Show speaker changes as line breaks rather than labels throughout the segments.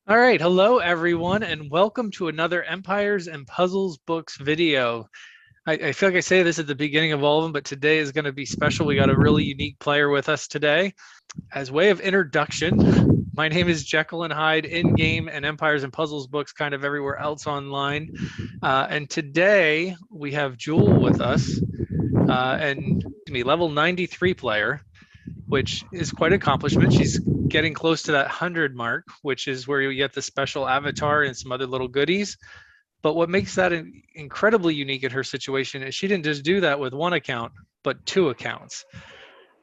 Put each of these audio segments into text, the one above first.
All right, hello everyone, and welcome to another Empires and Puzzles Books video. I feel like I say this at the beginning of all of them, but today is going to be special. We got a really unique player with us today. As way of introduction, my name is Hyde, in-game and Empires and Puzzles Books, kind of everywhere else online. And today we have Jewel with us, and level 93 player, which is quite an accomplishment. She's getting close to that 100 mark, which is where you get the special avatar and some other little goodies. But what makes that incredibly unique in her situation is she didn't just do that with one account, but two accounts.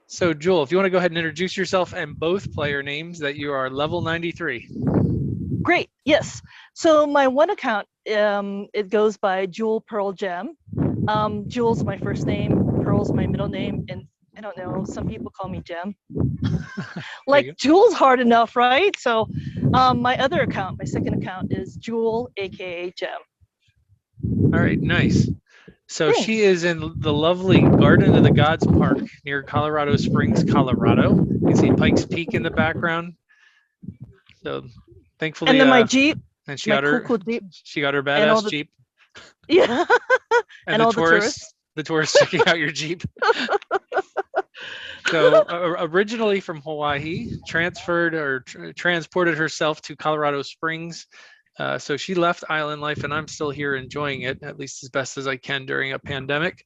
So Jewel, if you want to go ahead and introduce yourself and both player names that you are level 93.
Great, yes. So my one account, it goes by Jewel Pearl Gem. Jewel's my first name, Pearl's my middle name, and I don't know, some people call me Gem. Like Jewel's hard enough, right? So my other account, my second account is Jewel, AKA Gem.
All right, nice. So Thanks. She is in the lovely Garden of the Gods Park near Colorado Springs, Colorado. You can see Pikes Peak in the background. So thankfully,
and then my Jeep.
And she got her Jeep. She got her badass Jeep.
Yeah.
and all the tourists. The tourists checking out your Jeep. So originally from Hawaii, transferred or transported herself to Colorado Springs. So she left island life, and I'm still here enjoying it, at least as best as I can during a pandemic.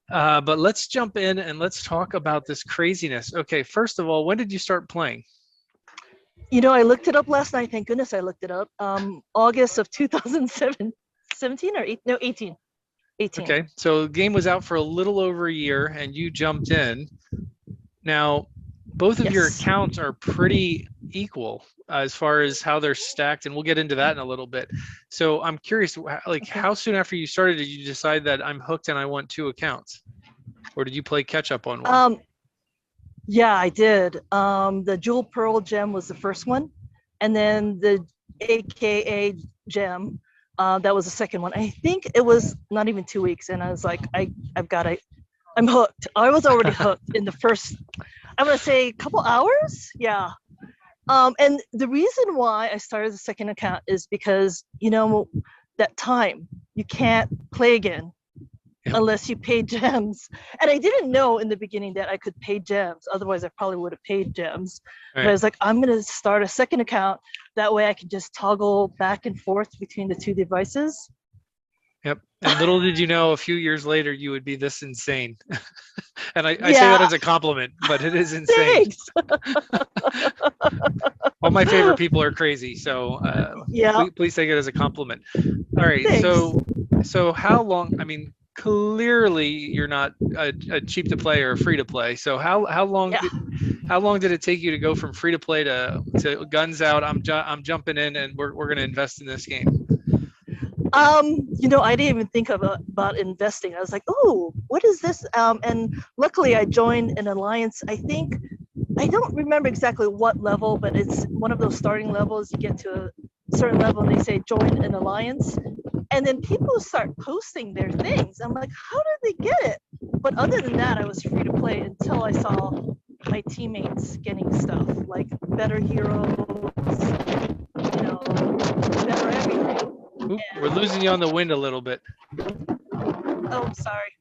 But let's jump in and let's talk about this craziness. Okay, first of all, when did you start playing?
You know, I looked it up last night. Thank goodness I looked it up. August of 2017 or 18.
Okay, so the game was out for a little over a year, and you jumped in. Now, both of your accounts are pretty equal as far as how they're stacked, and we'll get into that in a little bit. So I'm curious, like, how soon after you started did you decide that I'm hooked and I want two accounts, or did you play catch up on one?
Yeah, I did. The Jewel Pearl Gem was the first one, and then the AKA Gem. That was the second one. I think it was not even 2 weeks, and I was like, I'm hooked. I was already hooked in the first, I'm gonna say, couple hours. Yeah. And the reason why I started the second account is because, you know, that time you can't play again unless you pay gems. And I didn't know in the beginning that I could pay gems. Otherwise, I probably would have paid gems. Right. But I was like, I'm going to start a second account. That way I can just toggle back and forth between the two devices.
Yep. And little did you know, a few years later, you would be this insane. And I say that as a compliment, but it is insane. All my favorite people are crazy. So please take it as a compliment. All right. Thanks. So how long, I mean, clearly you're not a cheap to play or free to play. So how long did it take you to go from free to play to guns out? I'm jumping in and we're going to invest in this game.
You know, I didn't even think about investing. I was like, oh, what is this? And luckily I joined an alliance. I think, I don't remember exactly what level, but it's one of those starting levels. You get to a certain level and they say join an alliance. And then people start posting their things. I'm like, how did they get it? But other than that, I was free to play until I saw my teammates getting stuff like better heroes, you know, better everything.
Oop, we're losing you on the wind a little bit.
Oh, sorry.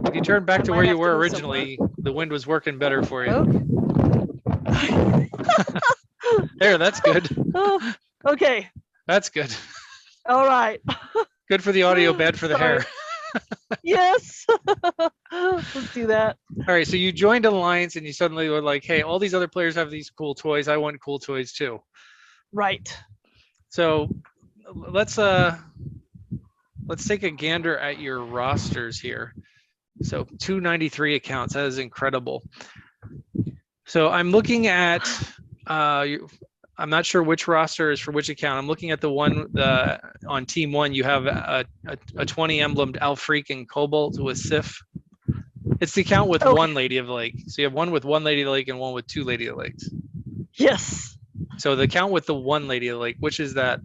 If you turn back to where you were originally, the wind was working better for you.
Oh.
There, that's good.
Oh, okay.
That's good.
All right.
Good for the audio, bad for the hair.
Yes. Let's do that.
All right, so you joined Alliance and you suddenly were like, hey, all these other players have these cool toys. I want cool toys too.
Right.
So let's take a gander at your rosters here. So 293 accounts, that is incredible. So I'm looking at I'm not sure which roster is for which account. I'm looking at the one on team one. You have a 20 emblemed Alfreak and Cobalt with Sif. It's the account with one Lady of the Lake. So you have one with one Lady of the Lake and one with two Lady of the Lakes.
Yes.
So the account with the one Lady of the Lake, which is that?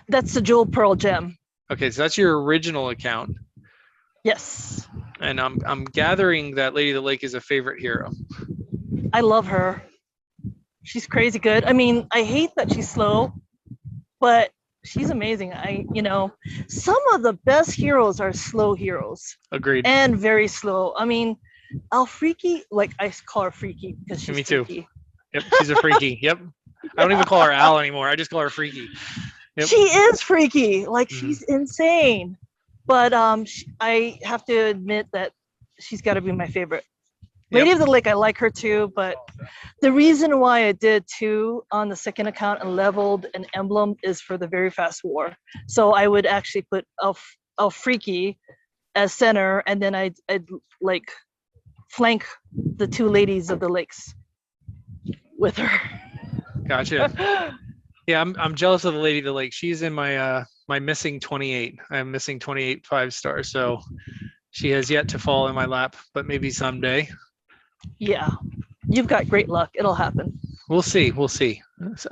That's the Jewel Pearl Gem.
Okay, so that's your original account.
Yes.
And I'm gathering that Lady of the Lake is a favorite hero.
I love her. She's crazy good. I mean, I hate that she's slow, but she's amazing. Some of the best heroes are slow heroes
Agreed.
and very slow. I mean, Alfreaky, like I call her Freaky because she's
Me too.
freaky.
Yep, she's a freaky. Yep. I don't even call her Al anymore. I just call her Freaky. Yep.
She is freaky. Like
Mhm.
she's insane. But I have to admit that she's got to be my favorite. Lady
Yep.
of the Lake, I like her too, but the reason why I did two on the second account and leveled an emblem is for the very fast war. So I would actually put Freaky as center, and then I'd like flank the two ladies of the lakes with her.
Gotcha. Yeah, I'm jealous of the Lady of the Lake. She's in my my missing 28. I'm missing 28 5-stars, so she has yet to fall in my lap, but maybe someday.
Yeah, you've got great luck. It'll happen.
We'll see. We'll see.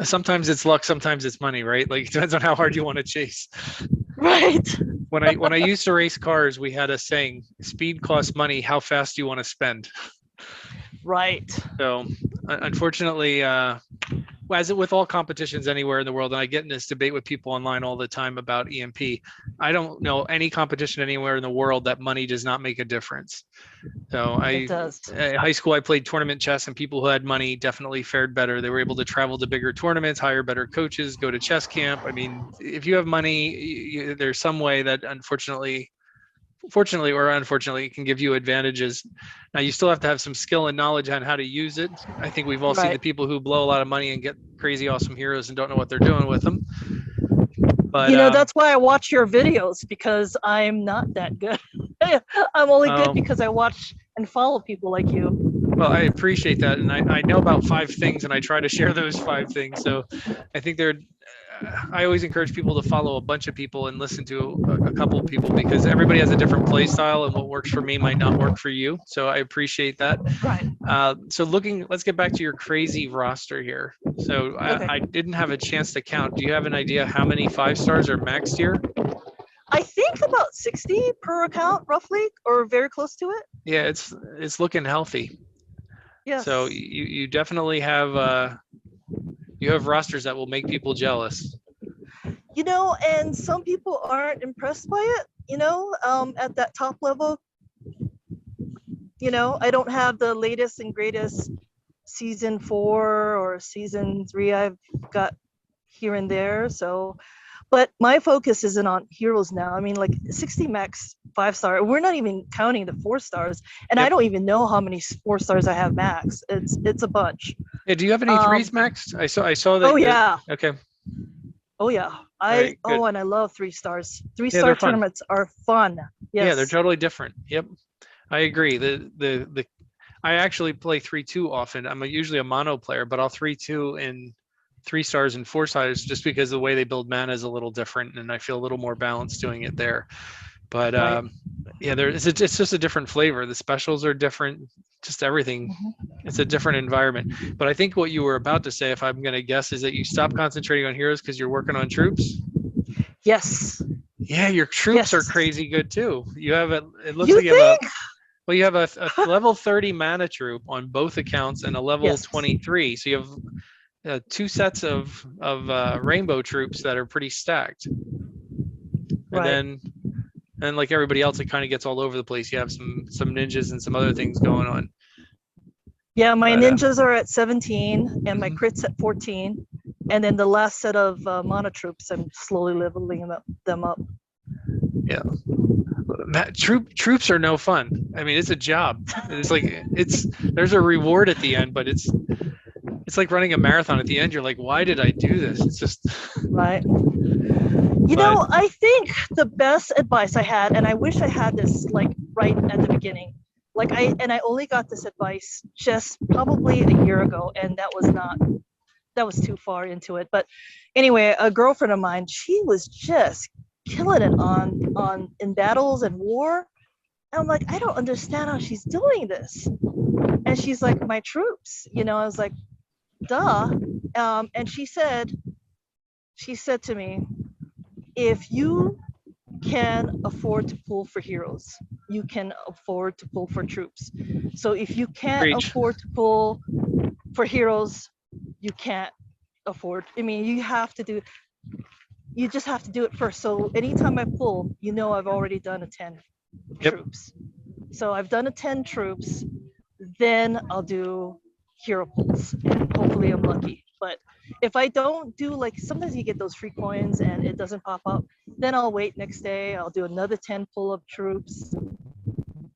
Sometimes it's luck, sometimes it's money, right? Like it depends on how hard you want to chase.
Right.
When I used to race cars, we had a saying: "Speed costs money. How fast do you want to spend?"
Right.
So, unfortunately, as with all competitions anywhere in the world, and I get in this debate with people online all the time about EMP, I don't know any competition anywhere in the world that money does not make a difference. So
It does.
in high school, I played tournament chess, and people who had money definitely fared better. They were able to travel to bigger tournaments, hire better coaches, go to chess camp. I mean, if you have money, there's some way that fortunately or unfortunately, can give you advantages. Now, you still have to have some skill and knowledge on how to use it. I think we've all seen the
Right.
people who blow a lot of money and get crazy, awesome heroes and don't know what they're doing with them. But
That's why I watch your videos, because I'm not that good. I'm only good because I watch and follow people like you.
Well, I appreciate that. And I know about 5 things and I try to share those 5 things. So I think I always encourage people to follow a bunch of people and listen to a couple of people, because everybody has a different play style and what works for me might not work for you. So I appreciate that.
Right.
So let's get back to your crazy roster here. So
Okay.
I didn't have a chance to count. Do you have an idea how many 5-stars are maxed here?
I think about 60 per account, roughly, or very close to it.
Yeah, it's looking healthy.
Yes.
So you definitely have you have rosters that will make people jealous.
And some people aren't impressed by it, at that top level. I don't have the latest and greatest season 4 or season 3 I've got here and there. So, but my focus isn't on heroes now. I mean, like 60 max 5-star. We're not even counting the 4-stars, and
Yep.
I don't even know how many 4-stars I have max. It's a bunch.
Yeah, do you have any 3s maxed? I saw that.
Oh yeah.
Okay.
Oh yeah.
Right,
and I love 3-stars.
Yeah,
3-star
they're fun.
tournaments are fun. Yes.
Yeah, they're totally different. Yep. I agree. The I actually play 3-2 often. I'm usually a mono player, but I'll 3-2 in 3-stars and 4-stars just because the way they build mana is a little different, and I feel a little more balanced doing it there. But
Right.
yeah, it's just a different flavor. The specials are different, just everything.
Mhm.
It's a different environment. But I think what you were about to say, if I'm going to guess, is that you stop concentrating on heroes because you're working on troops.
Yes.
Yeah, your troops
Yes.
are crazy good too. You have it looks
You
like you have
think?
you have a level 30 mana troop on both accounts and a level
Yes.
23. So you have 2 sets of rainbow troops that are pretty stacked. And
Right.
then like everybody else, it kind of gets all over the place. You have some ninjas and some other things going on.
Yeah, my
But,
ninjas are at 17 and my
Mhm.
crits at 14. And then the last set of mana troops, I'm slowly leveling them up.
Yeah. Troops are no fun. I mean, it's a job. It's like there's a reward at the end, but it's like running a marathon. At the end, you're like, why did I do this? It's just
Right.
But
I think the best advice I had, and I wish I had this like right at the beginning, I only got this advice just probably a year ago, and that was too far into it. But anyway, a girlfriend of mine, she was just killing it on in battles and war. And I'm like, I don't understand how she's doing this. And she's like, my troops. I was like, duh. And she said to me, if you can afford to pull for heroes, you can afford to pull for troops. So if you can't
Preach.
afford to pull for heroes, you can't afford. I mean, you just have to do it first. So anytime I pull, I've already done a 10 troops. So I've done a 10 troops, then I'll do hero pulls, and hopefully I'm lucky. But if I don't do, like, sometimes you get those free coins and it doesn't pop up, then I'll wait next day. I'll do another 10 pull of troops,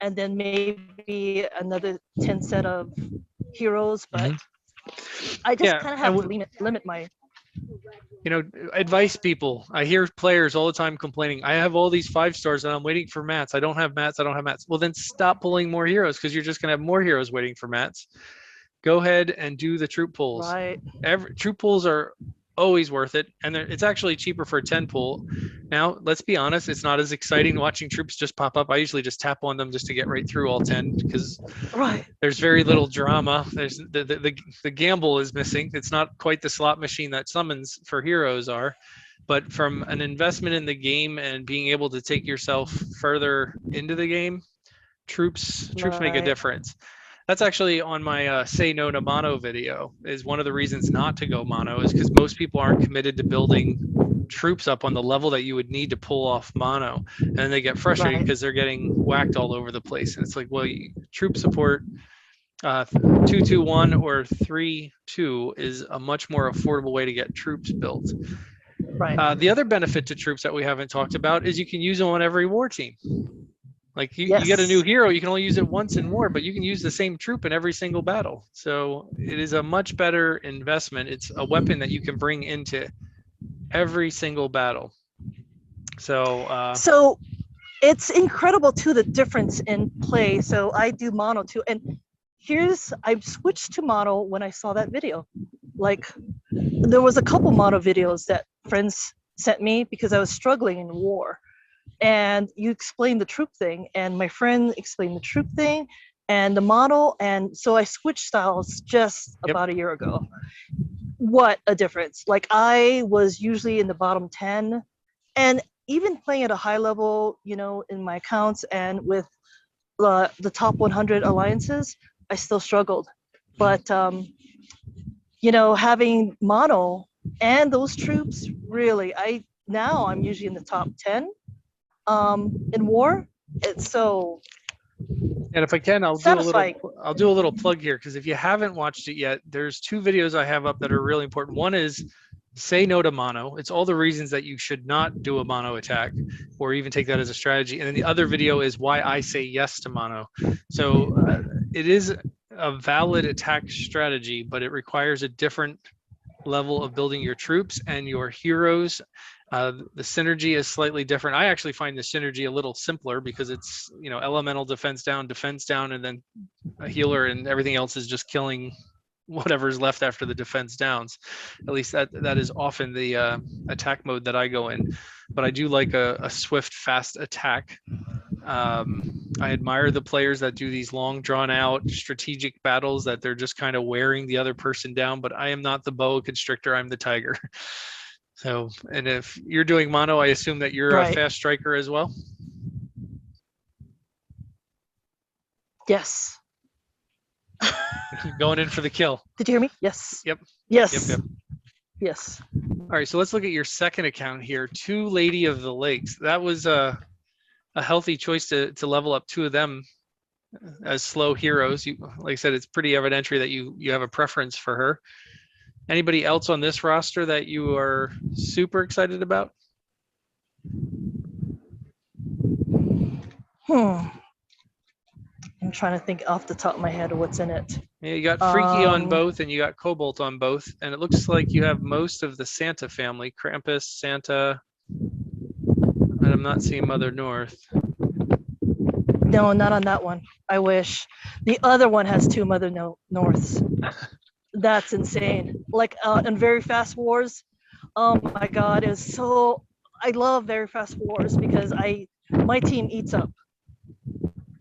and then maybe another 10 set of heroes. But I just kind of have to limit my
advice people. I hear players all the time complaining, I have all these 5-stars and I'm waiting for mats. I don't have mats. Well, then stop pulling more heroes, because you're just going to have more heroes waiting for mats. Go ahead and do the troop pulls.
Right.
Troop pulls are always worth it, and it's actually cheaper for a 10 pull. Now, let's be honest, it's not as exciting watching troops just pop up. I usually just tap on them just to get right through all 10, because there's very little drama. There's the gamble is missing. It's not quite the slot machine that summons for heroes are, but from an investment in the game and being able to take yourself further into the game, troops make a difference. That's actually on my Say No to Mono video, is one of the reasons not to go mono, is because most people aren't committed to building troops up on the level that you would need to pull off mono. And then they get frustrated because they're getting whacked all over the place. And it's like, well, troop support 2-2-1 or 3-2 is a much more affordable way to get troops built.
Right.
The other benefit to troops that we haven't talked about is you can use them on every war team. Like you get a new hero, you can only use it once in war, but you can use the same troop in every single battle. So it is a much better investment. It's a weapon that you can bring into every single battle.
So it's incredible too, the difference in play. So I do mono too, and I've switched to mono when I saw that video. Like, there was a couple mono videos that friends sent me because I was struggling in war. And you explained the troop thing, and my friend explained the troop thing and the model, and so I switched styles just about a year ago. What a difference. Like, I was usually in the bottom 10, and even playing at a high level, in my accounts and with the top 100 alliances, I still struggled. But having mono and those troops, really, now I'm usually in the top 10 in war. It's so,
and if I can, I'll do a little plug here, because if you haven't watched it yet, there's 2 videos I have up that are really important. One is Say No to Mono. It's all the reasons that you should not do a mono attack or even take that as a strategy. And then the other video is why I say yes to mono. So it is a valid attack strategy, but it requires a different level of building your troops and your heroes. The synergy is slightly different. I actually find the synergy a little simpler because it's, elemental defense down, and then a healer, and everything else is just killing whatever's left after the defense downs. At least that is often the attack mode that I go in. But I do like a swift, fast attack. I admire the players that do these long, drawn out strategic battles that they're just kind of wearing the other person down. But I am not the boa constrictor, I'm the tiger. So, and if you're doing mono, I assume that you're a fast striker as well?
Yes.
Going in for the kill.
Did you hear me? Yes.
Yep.
Yes.
Yep.
Yes.
All right, so let's look at your second account here, 2 Lady of the Lakes. That was a healthy choice to level up 2 of them as slow heroes. Like I said, it's pretty evidentiary that you have a preference for her. Anybody else on this roster that you are super excited about?
I'm trying to think off the top of my head of what's in it.
Yeah, you got Freaky on both, and you got Cobalt on both, and it looks like you have most of the Santa family: Krampus, Santa, and I'm not seeing Mother North.
No, not on that one. I wish. The other one has 2 Mother Norths. That's insane. Like in Very Fast Wars, oh my God, I love Very Fast Wars because my team eats up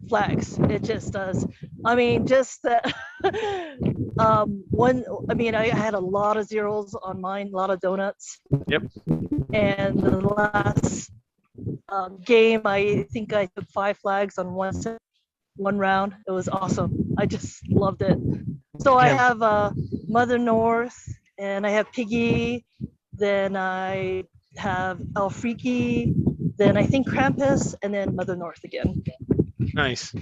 flags. It just does. I mean, just that I had a lot of zeros on mine, a lot of donuts.
Yep.
And the last game, I think I took 5 flags on one round. It was awesome. I just loved it. So I have Mother North, and I have Piggy, then I have Alfriki, then I think Krampus, and then Mother North again.
Nice.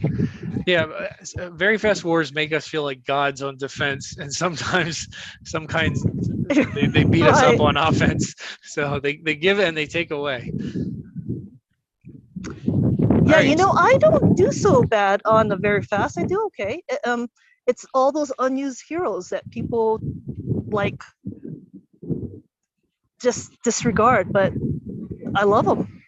Yeah, very fast wars make us feel like gods on defense, and sometimes some kinds they beat us up on offense. So they give and they take away.
Yeah,
Right.
you know, I don't do so bad on the very fast. I do okay. It's all those unused heroes that people like just disregard, but I love them.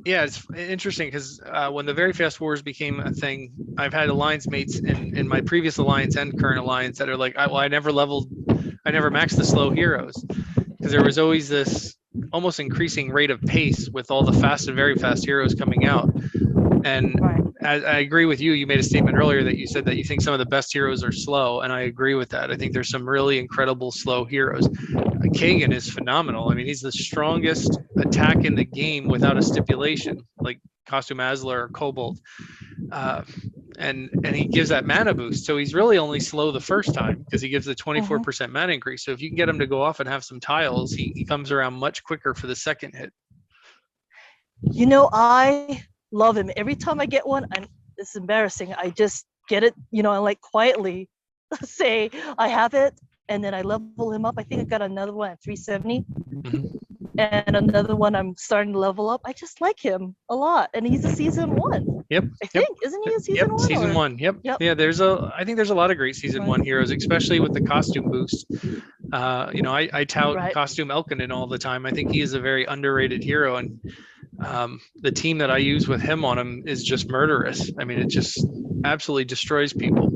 Yeah, it's interesting because when the very fast wars became a thing, I've had alliance mates in my previous alliance and current alliance that are like, I never maxed the slow heroes because there was always this almost increasing rate of pace with all the fast and very fast heroes coming out. And I agree with you. You made a statement earlier that you said that you think some of the best heroes are slow, and I agree with that. I think there's some really incredible slow heroes. Kagan is phenomenal. I mean, he's the strongest attack in the game without a stipulation, like Costume Asla or Cobalt. And he gives that mana boost. So he's really only slow the first time because he gives the 24% mana increase. So if you can get him to go off and have some tiles, he comes around much quicker for the second hit.
You know, I love him. Every time I get one, and it's embarrassing, I just get it, you know, I like quietly say I have it, and then I level him up. I think I got another one at 370. And another one I'm starting to level up. I just like him a lot, and he's a season 1.
Yep.
I think isn't he a season 1?
Season 1. Yep. Yeah. I think there's a lot of great season 1 heroes, especially with the costume boost. You know, I tout Costume Elkinen all the time. I think he is a very underrated hero, and the team that I use with him on him is just murderous. I mean, it just absolutely destroys people.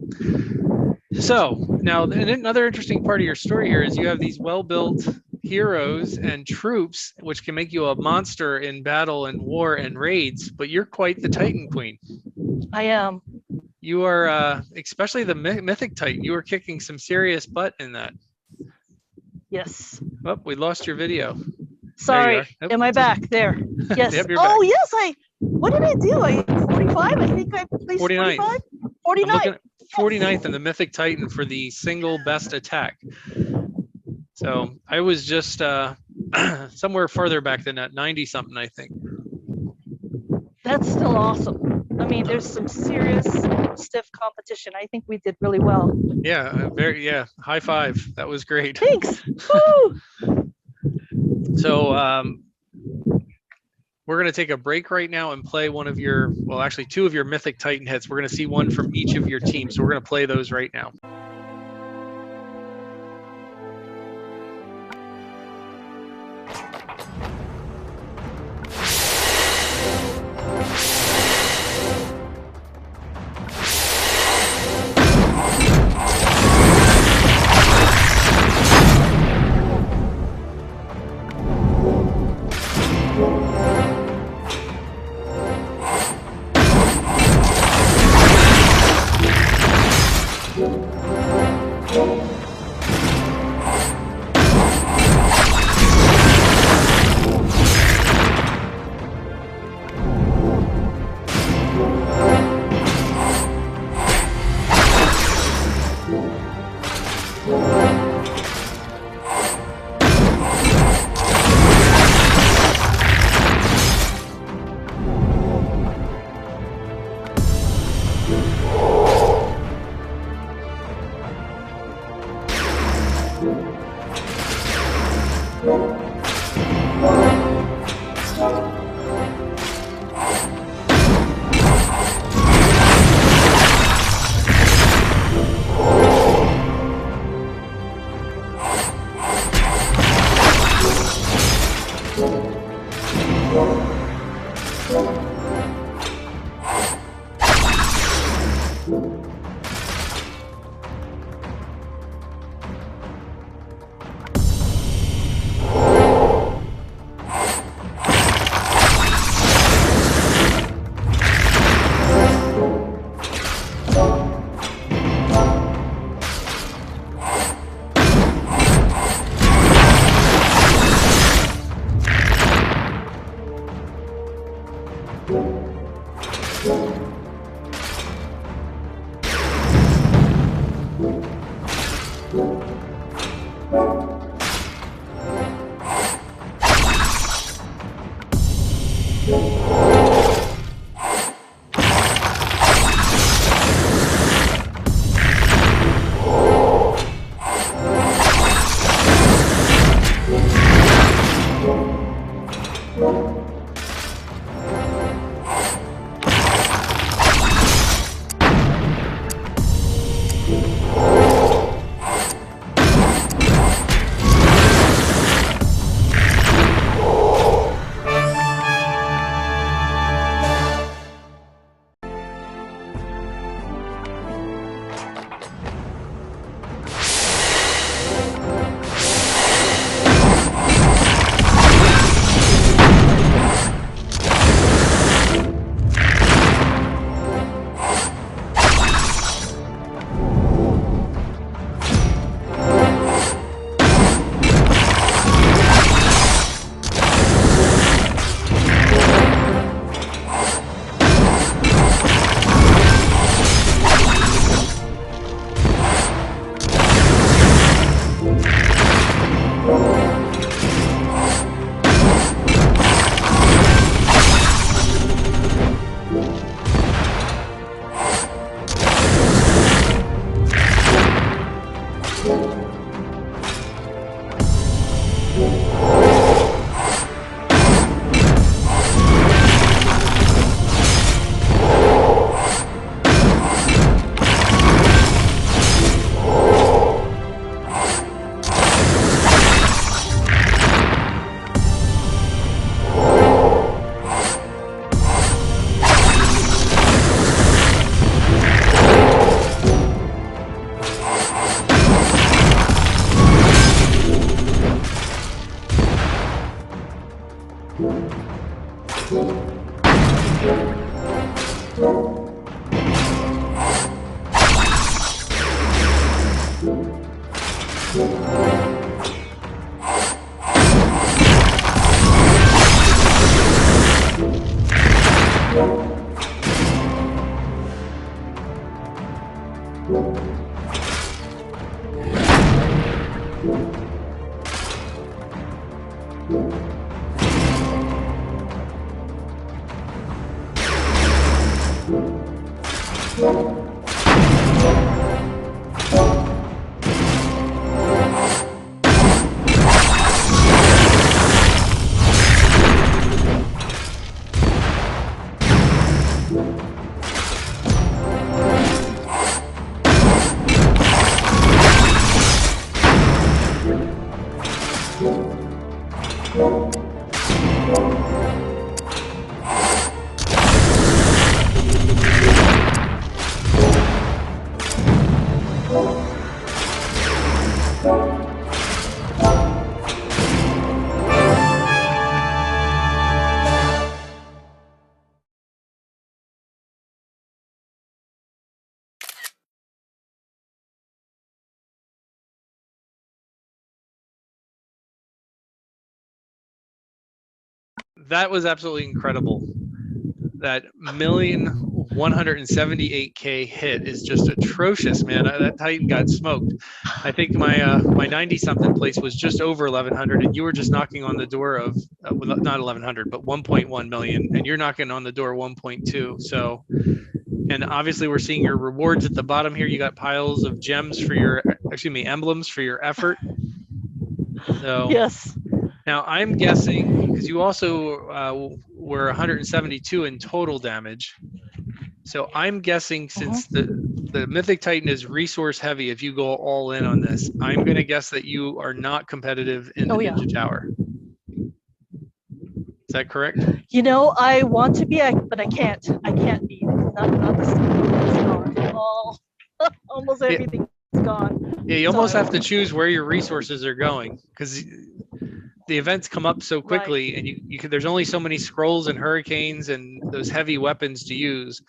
So now another interesting part of your story here is you have these well-built heroes and troops, which can make you a monster in battle and war and raids, but you're quite the Titan Queen.
I am.
You are, especially the Mythic Titan, you were kicking some serious butt in that.
Yes.
Oh, we lost your video.
Sorry.
Nope.
Am I back? There. Yes.
Yep,
oh, back. Yes. What did I do? 45? I think I placed
49th.
49th.
49th in the Mythic Titan for the single best attack. So I was just somewhere further back than that, 90 something, I think.
That's still awesome. I mean, there's some serious stiff competition. I think we did really well.
Yeah, high five. That was great.
Thanks. Woo!
So we're going to take a break right now and play one of your, well, actually 2 of your Mythic Titan hits. We're going to see one from each of your teams. So we're going to play those right now. That was absolutely incredible. That 1,178K hit is just atrocious, man. That Titan got smoked. I think my 90 something place was just over 1,100, and you were just knocking on the door of not 1,100, but 1.1 million, and you're knocking on the door 1.2. So, and obviously we're seeing your rewards at the bottom here. You got piles of gems for your, emblems for your effort. So
Yes.
now I'm guessing, because you also were 172 in total damage. So I'm guessing, since the Mythic Titan is resource heavy, if you go all in on this, I'm going to guess that you are not competitive in the Ninja Tower. Is that correct?
You know, I want to be, but I can't. I can't be. Not this. It's gone. Almost everything's gone.
Yeah, you almost have to choose where your resources are going, because the events come up so quickly, and you can, there's only so many scrolls and hurricanes and those heavy weapons to use.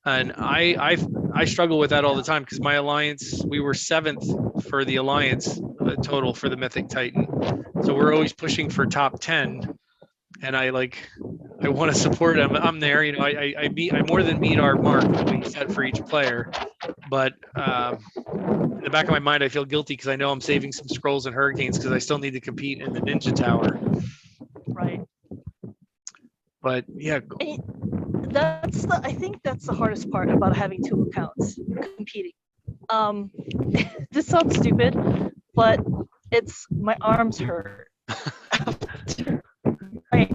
And I struggle with that all the time, because my alliance, we were 7th for the alliance total for the Mythic Titan, so we're always pushing for top 10. And I want to support them. I'm there, you know. I more than meet our mark that we set for each player, but in the back of my mind, I feel guilty because I know I'm saving some scrolls and hurricanes because I still need to compete in the Ninja Tower.
Right.
But yeah,
I think that's the hardest part about having 2 accounts competing. This sounds stupid, but it's my arms hurt. My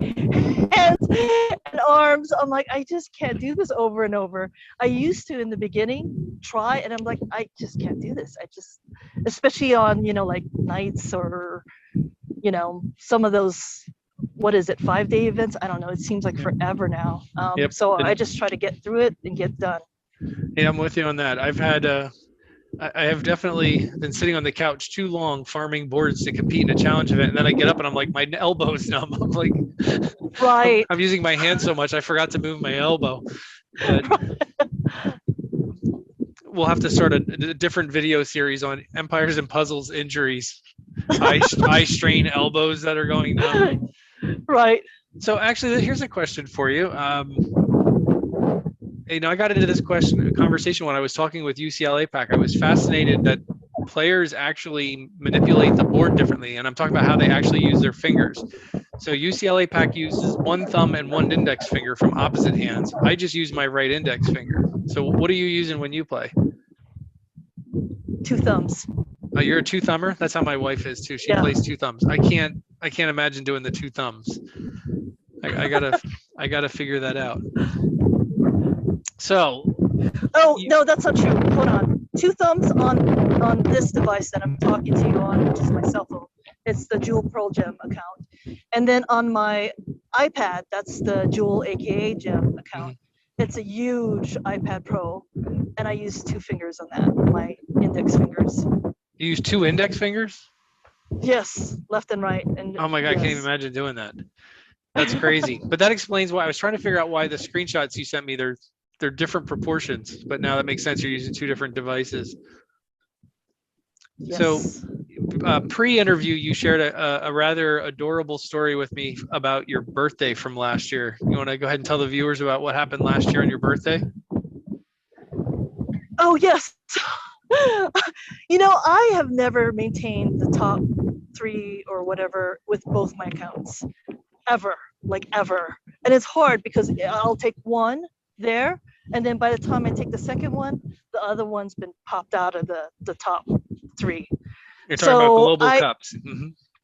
hands and arms, I'm like, I just can't do this over and over. I used to in the beginning try, and I'm like, I just can't do this. I just, especially on, you know, like nights or, you know, some of those, what is it, 5-day events? I don't know. It seems like forever now. So I just try to get through it and get done.
Yeah, I'm with you on that. I have definitely been sitting on the couch too long farming boards to compete in a challenge event, and then I get up and I'm like, my elbow's numb. I'm like,
right.
I'm using my hand so much I forgot to move my elbow. But we'll have to start a different video series on Empires and Puzzles injuries, eye strain, elbows that are going numb.
Right.
So actually, here's a question for you. You know, I got into this conversation when I was talking with UCLA Pack. I was fascinated that players actually manipulate the board differently, and I'm talking about how they actually use their fingers. So UCLA Pack uses 1 thumb and 1 index finger from opposite hands. I just use my right index finger. So what are you using when you play?
2 thumbs.
Oh, you're a 2 thumber? That's how my wife is too. She plays 2 thumbs. I can't imagine doing the 2 thumbs. I gotta figure that out. So.
No, that's not true. Hold on. 2 thumbs on this device that I'm talking to you on, which is my cell phone. It's the Jewel Pearl Gem account. And then on my iPad, that's the Jewel AKA Gem account. It's a huge iPad Pro, and I use 2 fingers on that, my index fingers.
You use 2 index fingers?
Yes, left and right. And
oh my God, I can't even imagine doing that. That's crazy. But that explains why I was trying to figure out why the screenshots you sent me, they're different proportions, but now that makes sense. You're using 2 different devices. Yes. So pre-interview, you shared a rather adorable story with me about your birthday from last year. You want to go ahead and tell the viewers about what happened last year on your birthday?
Oh, yes. I have never maintained the top 3 or whatever with both my accounts ever, like ever. And it's hard because I'll take one there, and then by the time I take the second one, the other one's been popped out of the top 3.
You're talking about
So
global cups.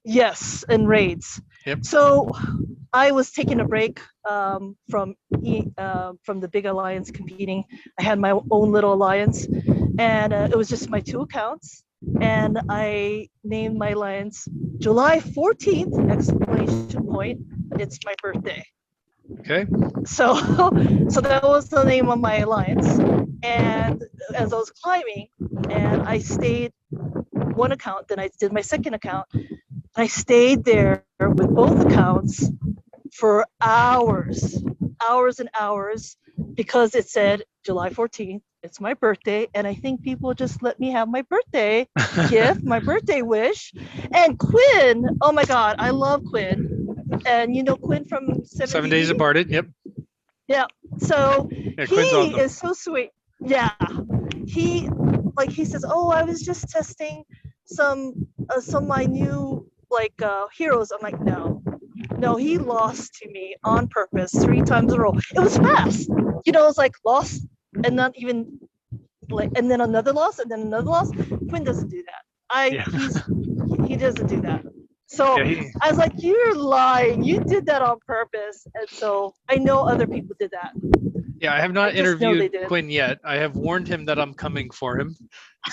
yes, and raids.
Yep.
So I was taking a break from the big alliance competing. I had my own little alliance, and it was just my 2 accounts. And I named my alliance July 14th, exclamation point. It's my birthday.
Okay.
So that was the name of my alliance. And as I was climbing, and I stayed one account, then I did my second account. I stayed there with both accounts for hours and hours, because it said July 14th, it's my birthday, and I think people just let me have my birthday gift, my birthday wish. And Quinn, oh my God, I love Quinn. And Quinn from
7 Days Departed. Yep.
Yeah. So
Yeah,
he
awesome.
is so sweet. Yeah. He says, "Oh, I was just testing some of my new heroes." I'm like, no, he lost to me on purpose 3 times in a row. It was fast. It was like lost and not even and then another loss and then another loss. Quinn doesn't do that. He doesn't do that. So I was like, "You're lying. You did that on purpose." And so I know other people did that.
Yeah, I have not interviewed Quinn yet. I have warned him that I'm coming for him.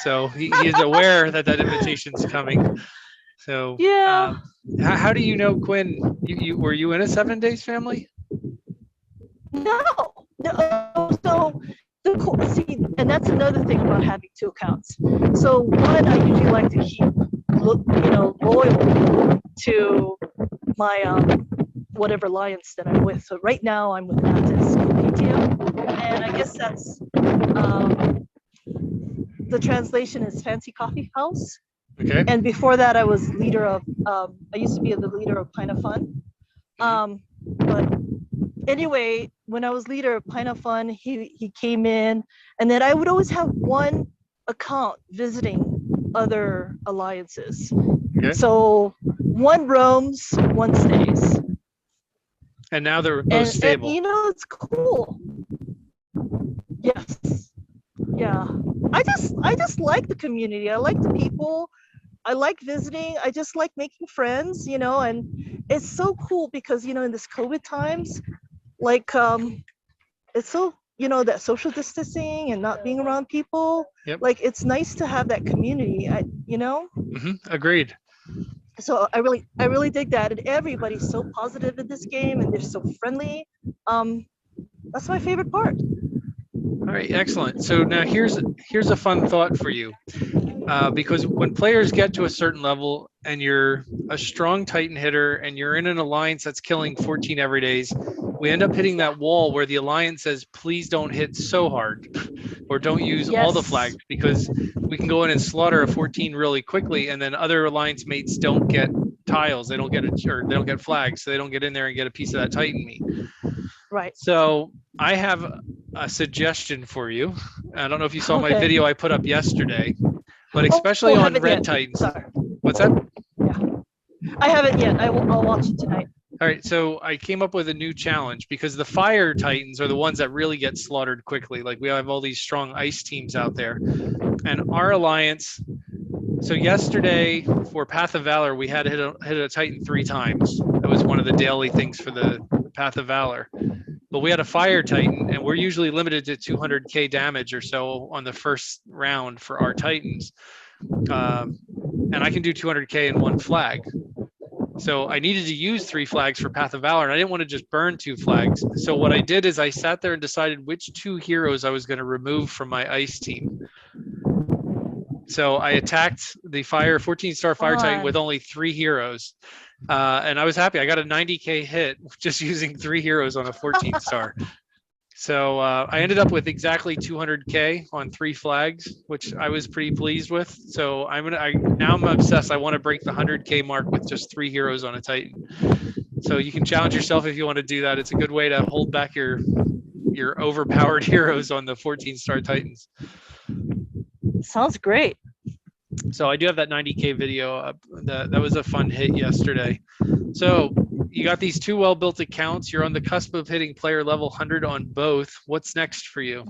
So he is aware that invitation's coming. So
yeah.
How do you know Quinn? Were you in a 7 Days family?
No. So see, and that's another thing about having 2 accounts. So one, I usually like to keep loyal to my whatever alliance that I'm with. So right now I'm with Attis PTO, and I guess that's the translation is Fancy Coffee House.
Okay.
And before that, I was leader of. I used to be the leader of Pine of Fun. But anyway, when I was leader of Pine of Fun, he came in, and then I would always have one account visiting other alliances. Okay. So one roams, one stays.
And now they're both stable.
And, it's cool. Yes. Yeah. I just like the community. I like the people. I like visiting. I just like making friends, and it's so cool because, in this COVID times, it's so, that social distancing and not being around people. Yep. It's nice to have that community,
Agreed.
So I really dig that. And everybody's so positive in this game, and they're so friendly. That's my favorite part.
All right, excellent. So now here's a fun thought for you. Because when players get to a certain level and you're a strong Titan hitter and you're in an alliance that's killing 14 every days, we end up hitting that wall where the alliance says, please don't hit so hard or don't use all the flags, because we can go in and slaughter a 14 really quickly, and then other alliance mates don't get tiles. They don't get flags, so they don't get in there and get a piece of that Titan meat.
Right.
So I have a suggestion for you. I don't know if you saw my video I put up yesterday. But especially on Red Titans.
Sorry.
What's that?
Yeah. I haven't yet. I'll watch it tonight.
All right. So I came up with a new challenge, because the Fire Titans are the ones that really get slaughtered quickly. Like, we have all these strong ice teams out there. And our alliance. So yesterday for Path of Valor, we had to hit a Titan 3 times. That was one of the daily things for the Path of Valor. But we had a Fire Titan, and we're usually limited to 200k damage or so on the first round for our Titans. And I can do 200k in 1 flag. So I needed to use 3 flags for Path of Valor, and I didn't want to just burn 2 flags. So what I did is I sat there and decided which 2 heroes I was going to remove from my ice team. So I attacked the 14-star Fire Titan with only 3 heroes. And I was happy. I got a 90k hit just using 3 heroes on a 14-star. So I ended up with exactly 200k on 3 flags, which I was pretty pleased with. So now I'm obsessed. I want to break the 100k mark with just 3 heroes on a Titan. So you can challenge yourself if you want to do that. It's a good way to hold back your overpowered heroes on the 14-star Titans.
Sounds great.
So I do have that 90K video up. That was a fun hit yesterday. So you got these two well-built accounts. You're on the cusp of hitting player level 100 on both. What's next for you?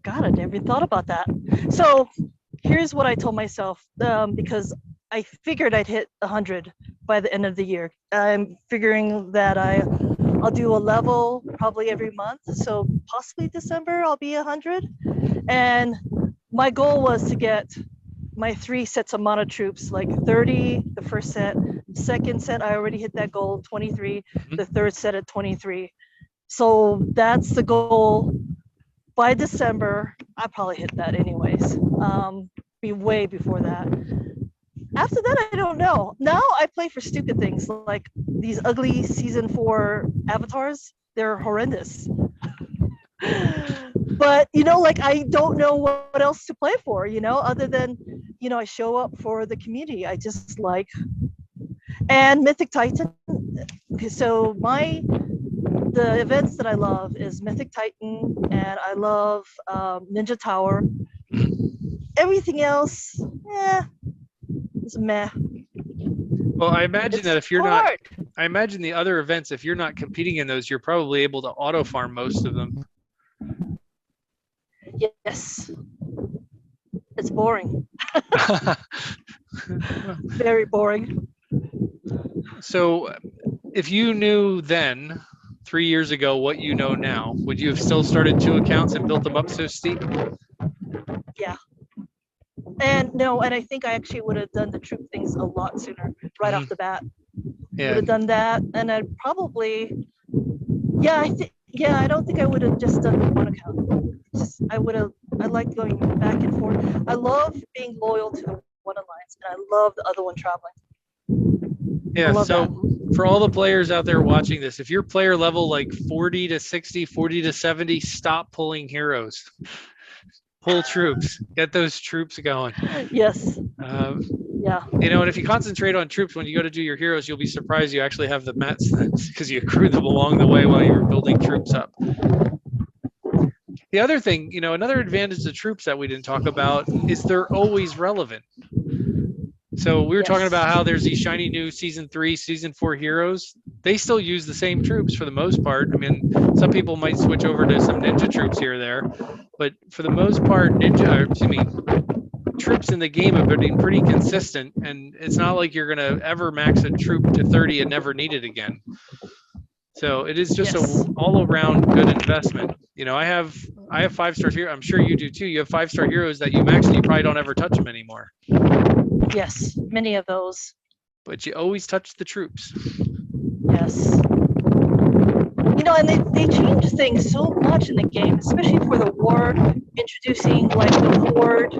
God, I never thought about that. So here's what I told myself, because I figured I'd hit 100 by the end of the year. I'm figuring that I'll do a level probably every month. So possibly December, I'll be 100. And my goal was to get my 3 sets of mono troops, like 30 the first set. Second set, I already hit that goal, 23. The third set at 23. So that's the goal. By December, I probably hit that anyways. Be way before that. After that, I don't know. Now I play for stupid things like these ugly season 4 avatars. They're horrendous. But like I don't know what else to play for, other than I show up for the community. I just like, and Mythic Titan. Okay, so the events that I love is Mythic Titan, and I love Ninja Tower. Everything else, it's meh.
Well, I imagine that if you're not, I imagine the other events, if you're not competing in those, you're probably able to auto farm most of them.
Yes. It's boring. Very boring.
So if you knew then, 3 years ago, what you know now, would you have still started 2 accounts and built them up so steep?
Yeah. And no, and I think I actually would have done the troop things a lot sooner, right off the bat.
Yeah.
Would have done that, and I'd probably, I don't think I would have just done the 1 account. I like going back and forth. I love being loyal to the one alliance, and I love the other one traveling.
Yeah, so for all the players out there watching this, if you're player level like 40 to 60, 40 to 70, stop pulling heroes. Pull troops. Get those troops going.
Yes.
Yeah. And if you concentrate on troops when you go to do your heroes, you'll be surprised you actually have the mets because you accrued them along the way while you were building troops up. The other thing, another advantage of troops that we didn't talk about is they're always relevant. So we were talking about how there's these shiny new season 3, season 4 heroes. They still use the same troops for the most part. I mean, some people might switch over to some ninja troops here or there, but for the most part, troops in the game have been pretty consistent, and it's not like you're going to ever max a troop to 30 and never need it again. So it is just an all-around good investment. I have 5-star heroes. I'm sure you do too. You have 5-star heroes that you max and you probably don't ever touch them anymore.
Yes, many of those.
But you always touch the troops.
Yes. And they change things so much in the game, especially for the war, introducing like the horde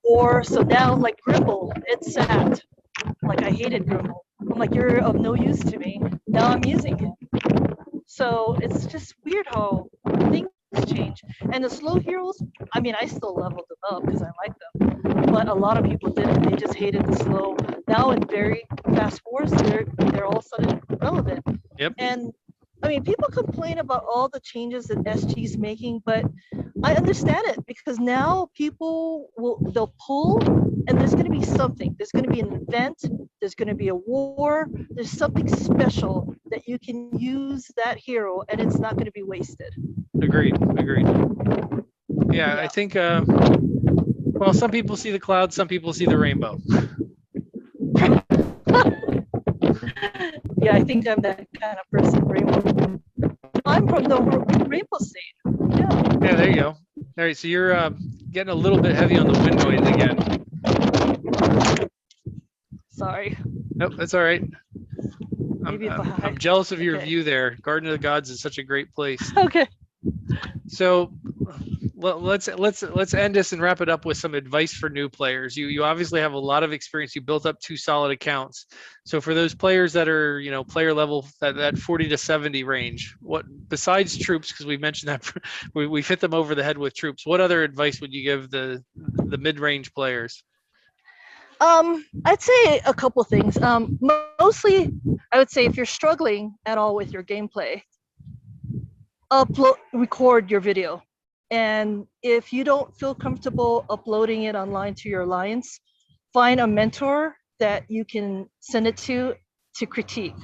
war. So now like Grimble, it's sad. Like I hated Grimble. I'm like, you're of no use to me. Now I'm using him. So it's just weird how things change. And the slow heroes, I mean, I still leveled them up because I like them. But a lot of people didn't. They just hated the slow. Now in very fast wars, they're all of a sudden relevant.
Yep.
And I mean, people complain about all the changes that SG's making, but I understand it because now they'll pull, and there's going to be something. There's going to be an event. There's going to be a war. There's something special that you can use that hero, and it's not going to be wasted.
Agreed. Yeah, I think. Well, some people see the clouds, some people see the rainbow.
Yeah, I think I'm that kind of person. Rainbow. I'm from the Rainbow State. Yeah.
Yeah, there you go. All right, so you're getting a little bit heavy on the wind noise again.
Sorry.
Nope, that's all right. I'm jealous of your view there. Garden of the Gods is such a great place.
Okay.
So let's end this and wrap it up with some advice for new players. You obviously have a lot of experience. You built up 2 solid accounts. So for those players that are player level that 40 to 70 range, what besides troops, because we mentioned that we've hit them over the head with troops, what other advice would you give the mid-range players?
I'd say a couple things. Mostly, I would say if you're struggling at all with your gameplay, record your video. And if you don't feel comfortable uploading it online to your alliance, find a mentor that you can send it to critique.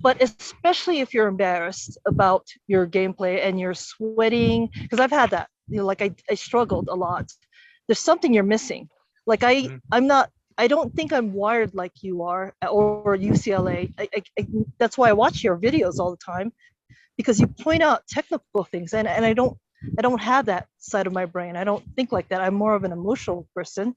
But especially if you're embarrassed about your gameplay and you're sweating, because I've had that, like I struggled a lot. There's something you're missing. Like I'm not, I don't think I'm wired like you are or UCLA. That's why I watch your videos all the time, because you point out technical things, and I don't have that side of my brain. I don't think like that. I'm more of an emotional person.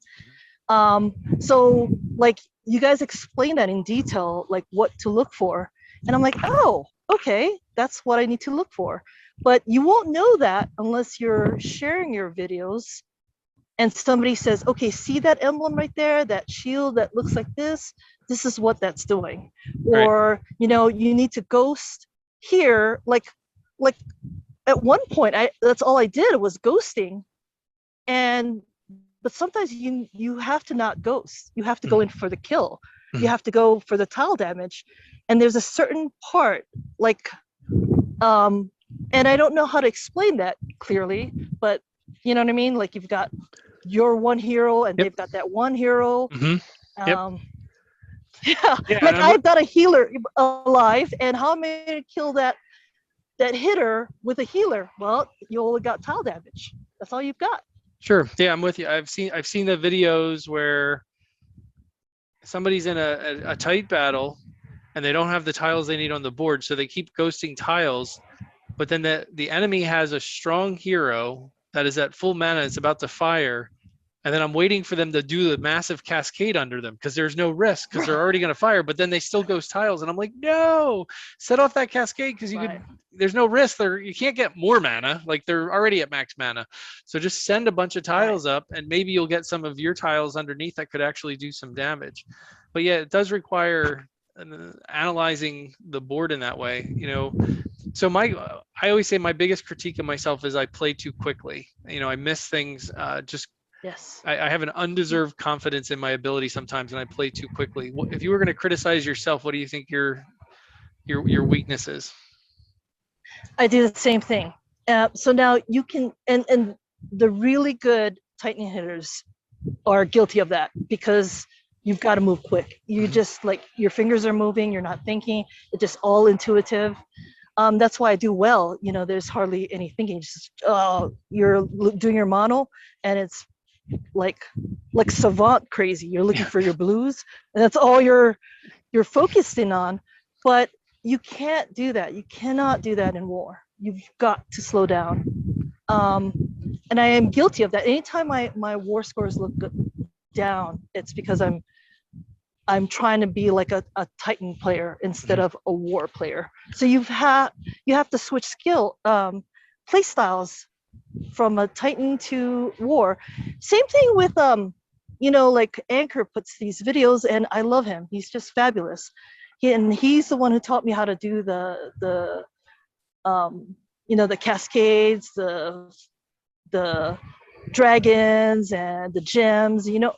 So like you guys explain that in detail, like what to look for. And I'm like, oh, okay, that's what I need to look for. But you won't know that unless you're sharing your videos and somebody says, okay, see that emblem right there, that shield that looks like this is what that's doing.
Right.
Or, you know, you need to ghost here. Like at one point, that's all I did was ghosting. And but sometimes you have to not ghost. You have to go in for the kill. You have to go for the tile damage. And there's a certain part, like and I don't know how to explain that clearly, but you know what I mean? Like you've got your one hero and they've got that one hero. Yeah,
Yeah,
like I've got a healer alive, and how am I gonna kill that hitter with a healer? Well, you only got tile damage. That's all you've got.
Sure. Yeah, I'm with you. I've seen the videos where somebody's in a tight battle and they don't have the tiles they need on the board, so they keep ghosting tiles, but then the enemy has a strong hero that is at full mana, it's about to fire, and then I'm waiting for them to do the massive cascade under them because there's no risk because they're already going to fire, but then they still ghost tiles, and I'm like, no, set off that cascade because there's no risk there. You can't get more mana, like they're already at max mana. So just send a bunch of tiles up, and maybe you'll get some of your tiles underneath that could actually do some damage. But yeah, it does require analyzing the board in that way, you know. So I always say my biggest critique of myself is I play too quickly. You know, I miss things. I have an undeserved confidence in my ability sometimes, and I play too quickly. If you were going to criticize yourself, what do you think your weakness is?
I do the same thing. So now you can, and the really good Titan hitters are guilty of that, because you've got to move quick. You just like your fingers are moving, you're not thinking, it's just all intuitive. That's why I do well. You know, there's hardly any thinking. Just you're doing your mono, and it's like savant crazy. You're looking for your blues, and that's all you're focusing on. But you can't do that. You cannot do that in war. You've got to slow down. And I am guilty of that. Anytime my war scores look down, it's because I'm trying to be like a Titan player instead of a war player. So you have to switch play styles from a Titan to war. Same thing with you know, like Anchor puts these videos, and I love him. He's just fabulous. He's the one who taught me how to do the you know, the cascades, the dragons and the gems, you know,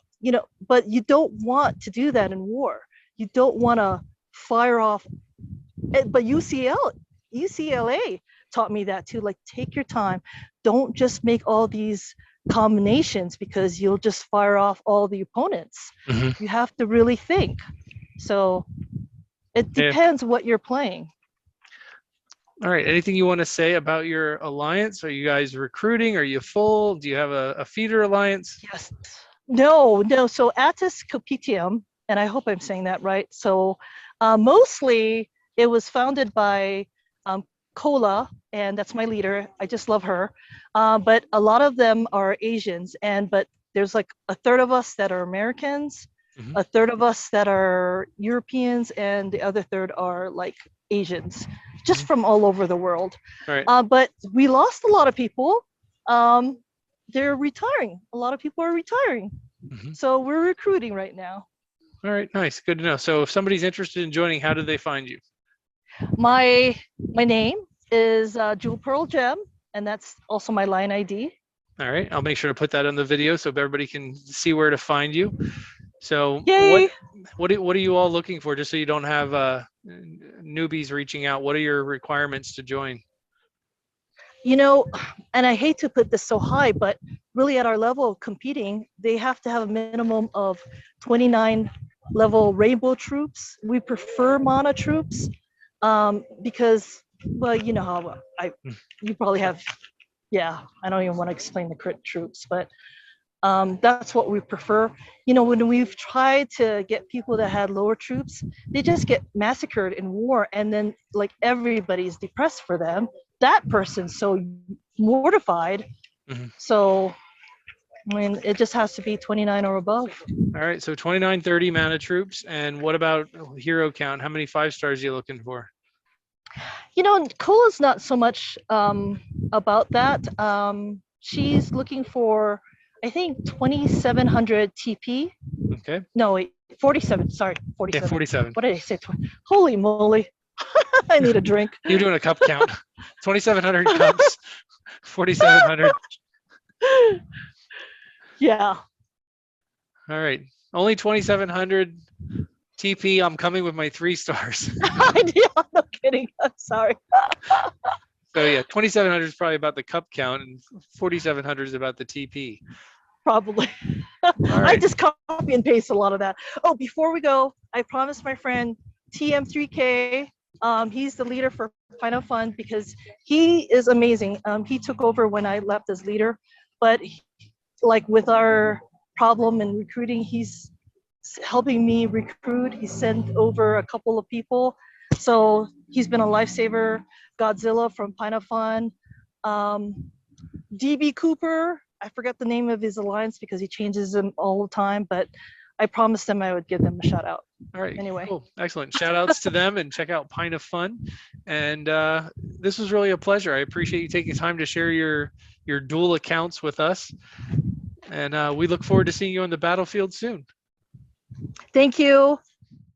but you don't want to do that in war. You don't want to fire off. But UCLA taught me that too. Like, take your time. Don't just make all these combinations, because you'll just fire off all the opponents. You have to really think. So it depends what you're playing.
All right. Anything you want to say about your alliance? Are you guys recruiting? Are you full? Do you have a feeder alliance?
Yes. No. So Attis Copitium, and I hope I'm saying that right. So mostly it was founded by Kola, and that's my leader. I just love her. But a lot of them are Asians, but there's like a third of us that are Americans, a third of us that are Europeans, and the other third are like Asians, just from all over the world.
Right.
But we lost a lot of people. They're retiring. A lot of people are retiring. So we're recruiting right now.
All right, nice. Good to know. So if somebody's interested in joining, how do they find you?
My name is Jewel Pearl Gem, and that's also my line ID.
All right, I'll make sure to put that on the video so everybody can see where to find you. So
Yay.
what are you all looking for, just so you don't have newbies reaching out? What are your requirements to join?
You know, and I hate to put this so high, but really at our level of competing, they have to have a minimum of 29 level rainbow troops. We prefer mana troops because, well, you know how you probably have, yeah, I don't even want to explain the crit troops, but that's what we prefer. You know, when we've tried to get people that had lower troops, they just get massacred in war, and then like everybody's depressed for them. That person's so mortified.
Mm-hmm.
So I mean, it just has to be 29 or above.
All right, so 29, 30 mana troops. And what about hero count? How many 5-stars are you looking for?
You know, Cola's not so much about that. She's looking for, I think, 2,700 TP.
Okay.
No, wait, 47. Sorry, 47.
Yeah, 47.
What did I say? Holy moly. I need a drink.
You're doing a cup count. 2,700 cups, 4,700.
Yeah.
All right. Only 2,700 TP. I'm coming with my 3 stars.
Yeah, no kidding. I'm sorry.
So yeah, 2,700 is probably about the cup count, and 4,700 is about the TP.
Probably.
All right.
I just copy and paste a lot of that. Oh, before we go, I promised my friend TM3K. He's the leader for Final Fun because he is amazing. He took over when I left as leader, but like with our problem in recruiting, he's helping me recruit. He sent over a couple of people. So he's been a lifesaver. Godzilla from Final Fun. DB Cooper, I forgot the name of his alliance because he changes them all the time, but I promised them I would give them a shout out.
All right.
Anyway.
Cool. Excellent. Shout outs to them, and check out Pine of Fun. And this was really a pleasure. I appreciate you taking time to share your dual accounts with us. And we look forward to seeing you on the battlefield soon.
Thank you.